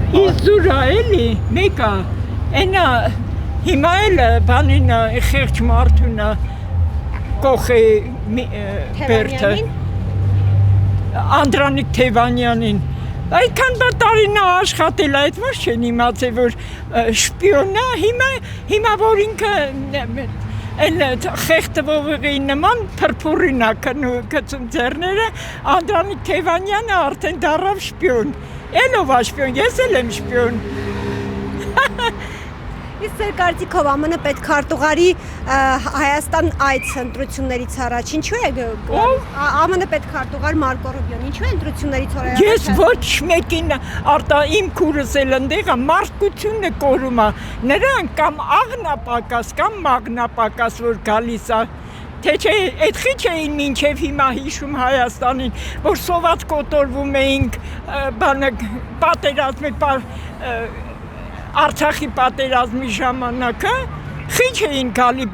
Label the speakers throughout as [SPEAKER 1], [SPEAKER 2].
[SPEAKER 1] Իզուրա էլի, մեկա, այնա հիմա էլ բանին խեղճ մարդունը կողե բերդը, Անդրանիկ Թևանյանին, այդքան տարին աշխատել այդ ոչ չեն իմացել, որ շպիոնա, հիմա որ ինքը այն խեղտվողի նման փրփուրին է գցում ձեռները, Անդրանիկ Թևանյանը արդեն դառավ շպիոն, Էլով է շպիոն, ես էլ եմ շպիոն։
[SPEAKER 2] Իսկ ձեր կարծիքով ԱՄՆ պետքարտուղարի Հայաստան այց ընտրություններից առաջ ինչու է ԱՄՆ պետքարտուղար Մարկո Ռուբիոն ինչու է ընտրություններից առաջ։
[SPEAKER 1] Ես ոչ մեկին իմ քուրս էլ ընդեղ է մարդկությունը կորում է։ Նրանք կամ աղնապակաս կամ մագնապակաս որ գալիս է։ Թե չէ, այդ խիչ էին մինչև հիմա հիշում Հայաստանին, որ սոված կոտորվում էինք պատերազմի Արցախի պատերազմի ժամանակը, խիչ էին գալի,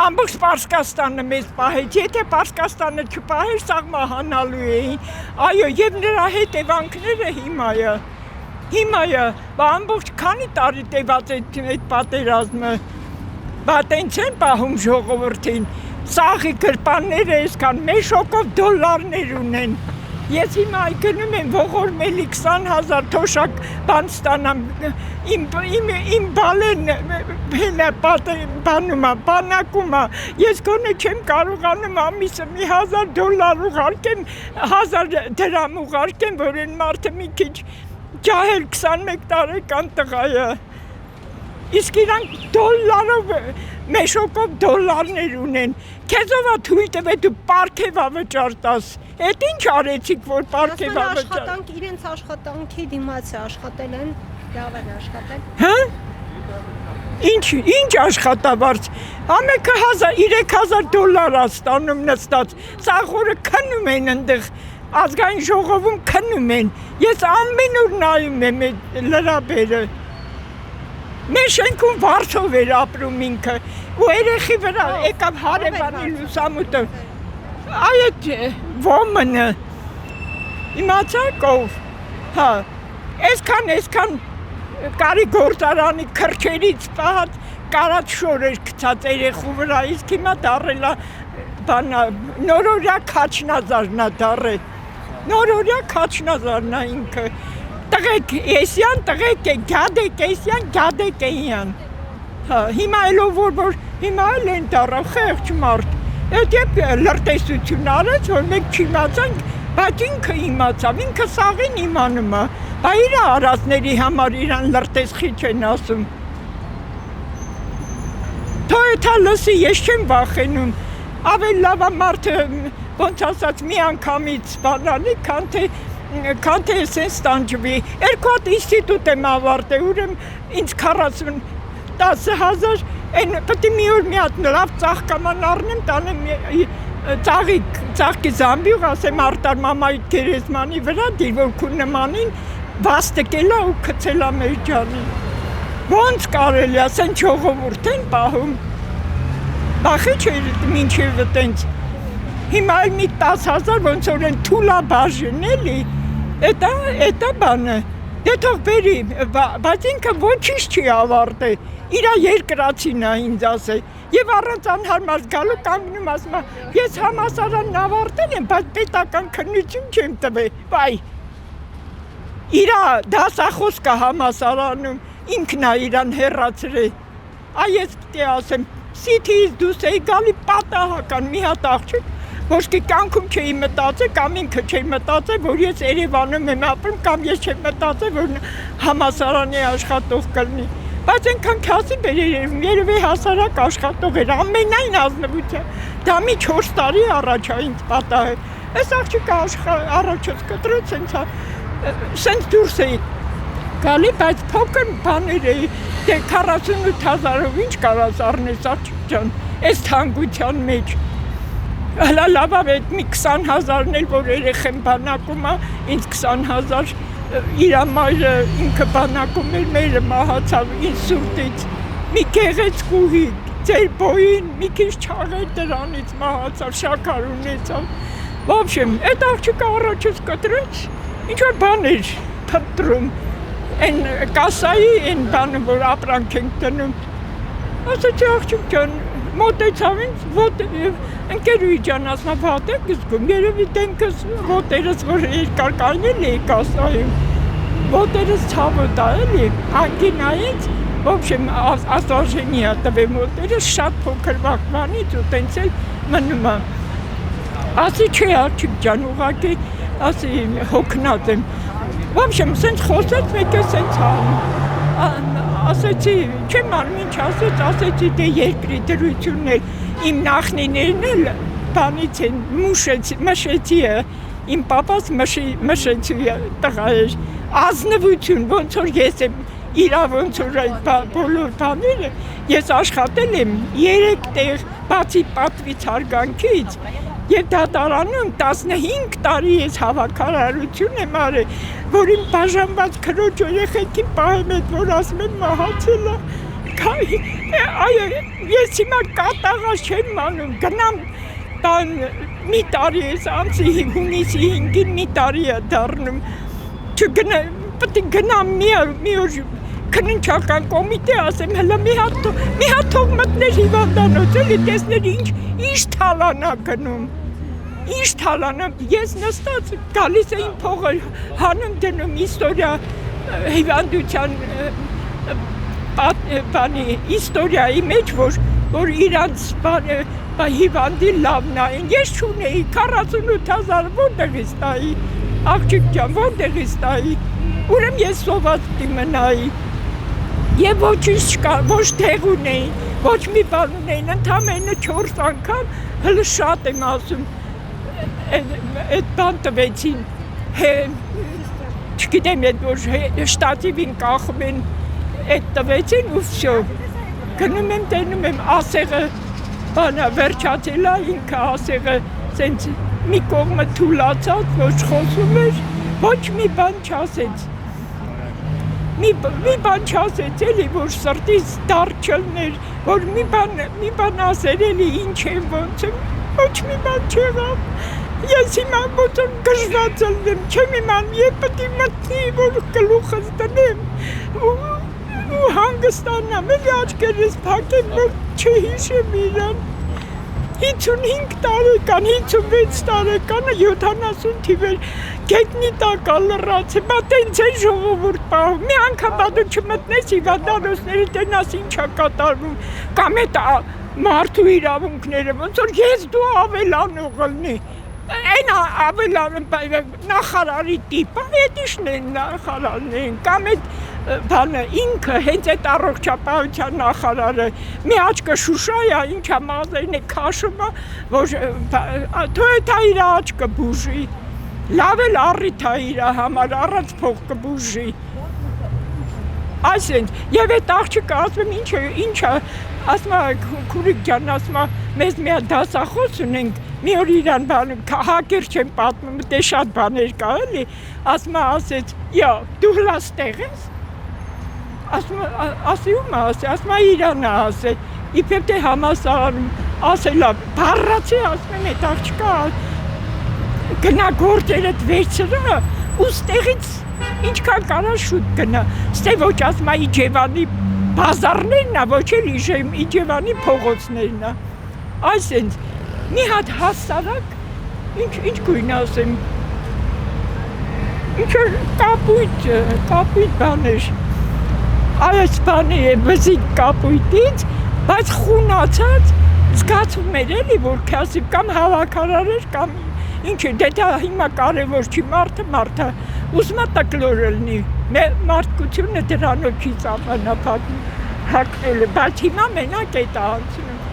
[SPEAKER 1] ամբողջ Պարսկաստանը մեզ պահեց, եթե Պարսկաստանը չպահեր, սաղմահանալու էին, այո, և նրա հետևանքները հիմա է, ամբողջ քանի տարի տևած այդ պատերազմը, տենց են պահում ժողովրդին, սաղի գրպանները այսքան մեշոկով դոլարներ ունեն, ես հիմա գնում եմ ողորմելի 20,000 թոշակ բան ստանամ, իմ բալեն բանակում է, ես գոնե չեմ կարողանում ամիսը մի $1,000 ուղարկեմ, 1,000 դրամ ուղարկեմ, որ են մարդը մի քիչ ջահել 21 տարեկան տղա է, իսկ իրանք դոլարով, մեշոկով դոլարներ ունեն, քեզով է թույլ տվել դու պարգև ավճար տաս, էդ ինչ արեցիք, որ պարգև ավճար։
[SPEAKER 2] Իրենց աշխատանքի դիմաց է աշխատել են, լավ են աշխատել։
[SPEAKER 1] Հա? Ինչ աշխատավարձ, ամեկը $3,000 է ստանում նստած, սաղորը քնում են ընդեղ, ազգային ժողովում քնում են, ես ամեն օր նայում եմ լրաբերը, մեր շենքում վարձով էր ապրում ինքը, ու երեխի վրա եկավ հարևանի լուսամուտը, այդ ոմնը, իմացաք ով, հա, այսքան կարի գործարանի քրչերից պահած կարած շոր էր գցած երեխու վրա, իսկ հիմա դառել է նորորյա քաչնազարն է դառել, նորորյա քաչնազարն է ինքը, տղեկ էսյան, տղեկ է, գյադեկ էսյան, գյադեկ էյան, հիմա էլով որ հիմա էլ են դառավ խեղճ մարդ, էդ եբ լրտեսություն արեց, որ մեկ չիմացանք, բայց ինքը իմացավ, ինքը սաղին իմանում է, բա իրա արածների համար իրան լրտես խիչ են ասում, թոյթա լսի, ես չեմ վախենում, ավել լավ է մարդը, ոնց ասած մի անգամից բանալի, քան թե սեն ստանջվի, երկու հատ ինստիտուտ եմ ավարտել, ուրեմ ինձ 10,000, պետք է մի օր մի հատ լավ ծաղկաման առնեմ, տանեմ ծաղկի զամբյուղ, ասեմ արտար մամայի գերեզմանի վրա, դիր որ քու նմանին վաստկել է ու գցել է մեր ջանին, ոնց կարելի է, սեն ժողովուրդ են պահում, բախի չէ մինչև տենց, հիմա էլ մի 10,000 ոնց որ են թուլա բաժին էլի, էտա բանը, դե թող բերի, բայց ինքը ոչինչ չի ավարտել, իրա երկրացին է ինձ ասել, և առանց անհարմար գալու կանգնում ասում է, ես համալսարանն ավարտել եմ, բայց պետական քննություն չեմ տվել, վայ, իրա դասախոսք է համալսարանում, ինքն է իրան հեռացրել, ես պետք է ասեմ, սիթիից դուրս էի գալի պատահական մի հատ աղջիկ, ոչ թե կյանքում չէի մտածել, կամ ինքը չէի մտածել, որ ես Երևանում եմ ապրում, կամ ես չեմ մտածել, որ համալսարանի աշխատող կլինի, բայց այնքան քասիբ էր երևի հասարակ աշխատող էր, ամենայն ազնվության, դա մի 4 տարի առաջ է ինձ պատահել, այս աղջիկը առաջոց կտրեց, սենց դուրս էի գալի, բայց փոքր բաներ էի, դե 48,000-ով ինչ կարաս առնես աղջիկ ջան, այս թանկության մեջ, հլա լավ ավետ մի 20,000-ն էլ, որ երեխեմ բանակում է, ինձ 20,000, իրա մայրը ինքը բանակում էր, մերը մահացավ ինսուլտից, մի գեղեցկուհի, ձեր բոյին, մի քիչ չաղեր դրանից մահացավ, շաքար ունեցավ, ոբշեմ, այդ աղջիկը առաջուց կտրեց, ինչ որ բան էր փտրում, Այն կասայի այն բանը, որ ապրանք ենք դնում։ Ասացի աղջիկ ջան, մոտեցավ ինձ, ընկերուհի ջան, ասма վատ եք զգում, երևի դեմքս ոտերս, որ երկար կայնել էի կասայում, ոտերս ցավը տա էլի, անգինայից, в общем, осложнение տվեմ ոտերս շատ փոքր վաղվանից ու տենց էլ մնում է։ Ասի չէ աղջիկ ջան, ուղղակի, ասի հոգնած եմ։ В общем, սենց խոսեց մեկը սենց ասեցի, չեմ անում ինչ ասեցի դե երկրի դրություններ, իմ նախնիներն էլ բանից են մշեցի է, իմ պապաս մշեցի տղա էր, ազնվություն, ոնց որ ես եմ իրա ոնց որ այդ բոլոր բաները, ես աշխատել եմ 3 տեղ, բացի պատվից հարգանքից, և դատարանում 15 տարի ես հավաքարարություն եմ արել, որ իմ բաժանված քրոջ երեխեքին պահեմ էդ, որ ասում եմ մահացել է, այո, ես հիմա կատաղած չեմ անում, գնամ մի տարի ես անցի հունիսի 5-ին մի տարի է դառնում, պետք է գնամ մի օր քննչական կոմիտե ասեմ, հələ մի հատ թող մտներ հիվանդանոց, էլի տեսներ ինչ թալանա գնում, ինչ թալանա, ես նստած գալիս էին փողը հանում դնում իստորիա հիվանդության իստորիայի մեջ, որ իրանց հիվանդի լավն այն, ես չունեի 48,000 որտեղից տայի, աղջիկ ջան, որտեղից տայի, ուրեմն ես սոված մնայի, և ոչինչ չկար, ոչ տեղ ունեին, ոչ մի բան ունեին, ընդամենը 4 անգամ, հələ շատ եմ ասում, այդ բան տվեցին, չգիտեմ, որ շտատիվին կախում են, այդ տվեցին ու վсё, գնում եմ, տենում եմ, ասեղը, բանա, վերջացել է, ինքը ասեղը, սենց մի կողմը թուլացած, ոչ խոսում էր, ոչ մի բան չասեց, մի բան չասեց էլի, որ սրտից դարդ չլներ, որ մի բան ասեր էլի, ինչ եմ, ոնց եմ, ոչ մի բան չեղավ, ես հիմա ոնց որ գժված ելնեմ, չեմ իմանում, և պետք է մտնի, որ գլուխս դնեմ, ու հանգստանամ, էլի աչքերս փակեմ, որ չհիշեմ իրան, 55 տարեկան, 56 տարեկանը, 70 թիվեր, գետնի տակ ալռած է, բա տենց է ժողովուրդ պահում, մի անգամ բա դու չմտնես հիվանդանոցները տենաս ինչ է կատարվում, կամ էտ մարդու իրավունքները, ոնց որ ես դու ավելանող ըլնի, այն նախարարի տիպը, էտ իշն են նախարարներին, կամ էտ բանը ինքը հենց այդ առողջապահության նախարարը մի աչքը շուշա է, ինչա մազերն է քաշում է, որ թող է իր աչքը բուժի, լավ էլ առիթ է իր համար, առանց փող կբուժի, այսինքն, և այդ աղջիկը ասում եմ ինչա, ասում է քուրիկ ջան, ասում է մեզ մի հատ դասախոս ունենք, մի օր իրան բանում, հակեր չեմ պատմում, դե շատ բաներ կա էլի, ասում է ասեց, դու հլաստեղ ես, ասի ում է ասի, ասում է իրան է ասել, իբրև թե համալսարանում ասելա, բառացի ասում եմ այդ աղջիկը, գնա գործերդ վերցրա ու ստեղից ինչքան կարա շուտ գնա, ստե ոչ ասում է Իջևանի բազարներն է, ոչ էլ Իջևանի փողոցներն է, այսինքն մի հատ հասարակ, ինչ գույն ասեմ, ինչ որ կապույտ բաներ, այս բանը է վզիկ կապույտից, բայց խունացած զգացում էր էլի, որ քասիվ կամ հավաքարար էր, կամ ինչ է, դե դա հիմա կարևոր չի մարդը, ուզում է տկլոր ելնի, մարդկությունը դրանով չի ծավանափակում հակնել է, բայց հիմա մենակ է դա անցնում։